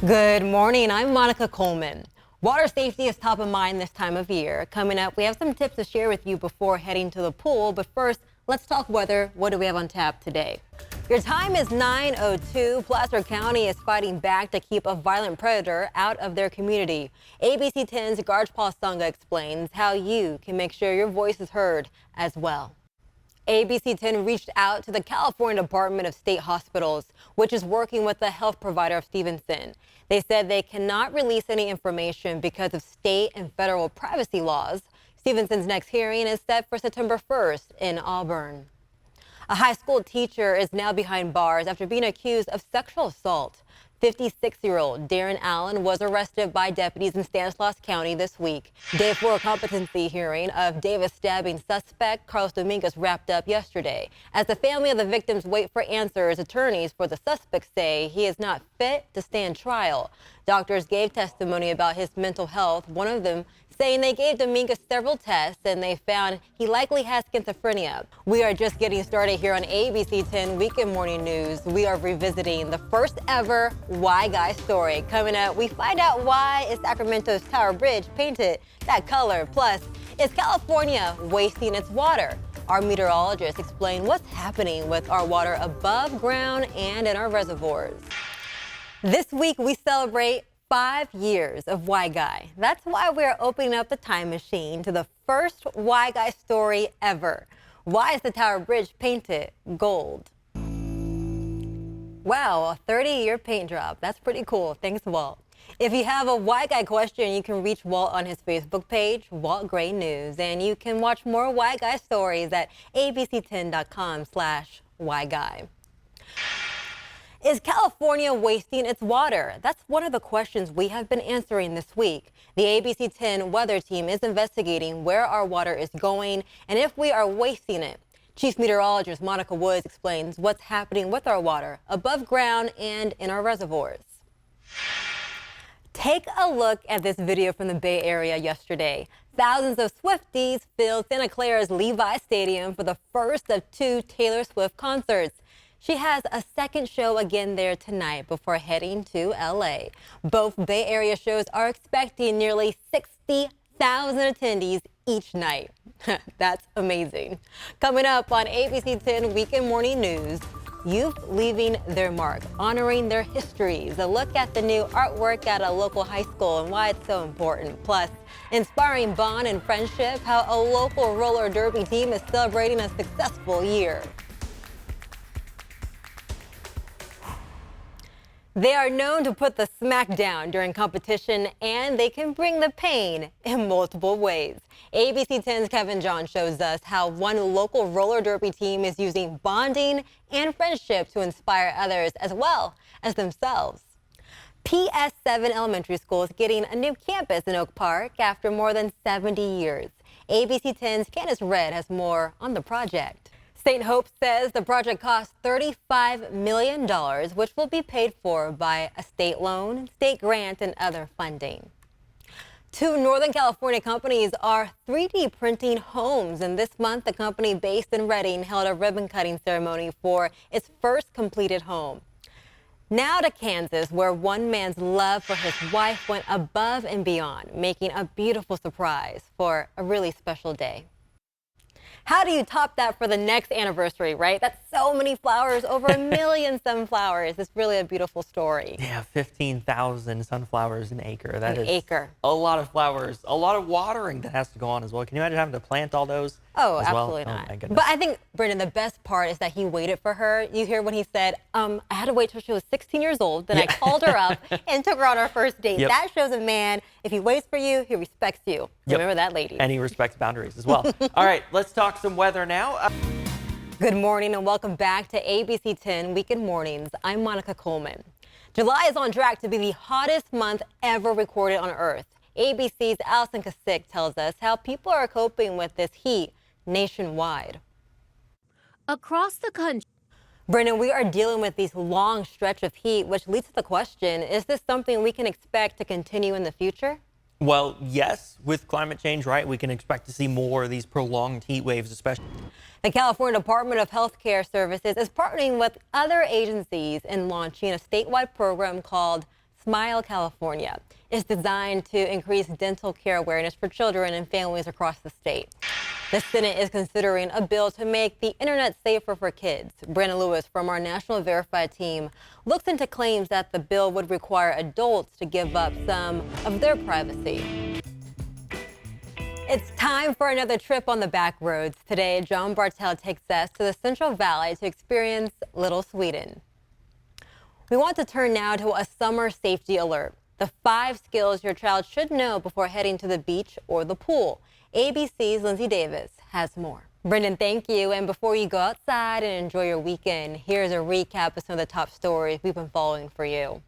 Good morning. I'm Monica Coleman. Water safety is top of mind this time of year. Coming up, we have some tips to share with you before heading to the pool. But first, let's talk weather. What do we have on tap today? Your time is 9:02. Placer County is fighting back to keep a violent predator out of their community. ABC 10's Garjpal Sangha explains how you can make sure your voice is heard as well. ABC 10 reached out to the California Department of State Hospitals, which is working with the health provider of Stevenson. They said they cannot release any information because of state and federal privacy laws. Stevenson's next hearing is set for September 1st in Auburn. A high school teacher is now behind bars after being accused of sexual assault. 56-year-old Darren Allen was arrested by deputies in Stanislaus County this week. Day 4 competency hearing of Davis stabbing suspect Carlos Dominguez wrapped up yesterday. As the family of the victims wait for answers, attorneys for the suspect say he is not fit to stand trial. Doctors gave testimony about his mental health, one of them saying they gave Dominguez several tests and they found he likely has schizophrenia. We are just getting started here on ABC 10 Weekend Morning News. We are revisiting the first ever Why Guy story. Coming up, we find out why is Sacramento's Tower Bridge painted that color. Plus, is California wasting its water? Our meteorologists explain what's happening with our water above ground and in our reservoirs. This week, we celebrate 5 years of Why Guy. That's why we're opening up the time machine to the first Why Guy story ever. Why is the Tower Bridge painted gold? Wow, a 30-year paint job. That's pretty cool. Thanks, Walt. If you have a Why Guy question, you can reach Walt on his Facebook page, Walt Gray News, and you can watch more Why Guy stories at abc10.com/whyguy. Is California wasting its water? That's one of the questions we have been answering this week. The ABC 10 weather team is investigating where our water is going and if we are wasting it. Chief Meteorologist Monica Woods explains what's happening with our water above ground and in our reservoirs. Take a look at this video from the Bay Area yesterday. Thousands of Swifties filled Santa Clara's Levi Stadium for the first of 2 Taylor Swift concerts. She has a second show again there tonight before heading to LA. Both Bay Area shows are expecting nearly 60,000 attendees each night. That's amazing. Coming up on ABC 10 Weekend Morning News, youth leaving their mark, honoring their histories, a look at the new artwork at a local high school and why it's so important. Plus, inspiring bond and friendship, how a local roller derby team is celebrating a successful year. They are known to put the smack down during competition, and they can bring the pain in multiple ways. ABC 10's Kevin John shows us how one local roller derby team is using bonding and friendship to inspire others as well as themselves. PS7 Elementary School is getting a new campus in Oak Park after more than 70 years. ABC 10's Candace Red has more on the project. St. Hope says the project costs $35 million, which will be paid for by a state loan, state grant, and other funding. 2 Northern California companies are 3D printing homes, and this month the company based in Redding held a ribbon cutting ceremony for its first completed home. Now to Kansas, where one man's love for his wife went above and beyond, making a beautiful surprise for a really special day. How do you top that for the next anniversary, right? That's so many flowers, over 1 million sunflowers. It's really a beautiful story. Yeah, 15,000 sunflowers an acre. That is acre. A lot of flowers, a lot of watering that has to go on as well. Can you imagine having to plant all those? Oh, as absolutely well? not. Oh, my goodness. But I think, Brendan, the best part is that he waited for her. You hear when he said, I had to wait till she was 16 years old. Then I called her up and took her on our first date. Yep. That shows a man, if he waits for you, he respects you. Remember that, lady. And he respects boundaries as well. All right, let's talk some weather now. Good morning and welcome back to ABC 10 Weekend Mornings. I'm Monica Coleman. July is on track to be the hottest month ever recorded on Earth. ABC's Allison Kasich tells us how people are coping with this heat nationwide. Across the country. Brendan, we are dealing with these long stretch of heat, which leads to the question, is this something we can expect to continue in the future? Well, yes, with climate change, right, we can expect to see more of these prolonged heat waves, especially. The California Department of Health Care Services is partnering with other agencies in launching a statewide program called Smile California is designed to increase dental care awareness for children and families across the state. The Senate is considering a bill to make the internet safer for kids. Brandon Lewis from our National Verified team looks into claims that the bill would require adults to give up some of their privacy. It's time for another trip on the back roads. Today, John Bartel takes us to the Central Valley to experience Little Sweden. We want to turn now to a summer safety alert. The 5 skills your child should know before heading to the beach or the pool. ABC's Lindsay Davis has more. Brendan, thank you. And before you go outside and enjoy your weekend, here's a recap of some of the top stories we've been following for you.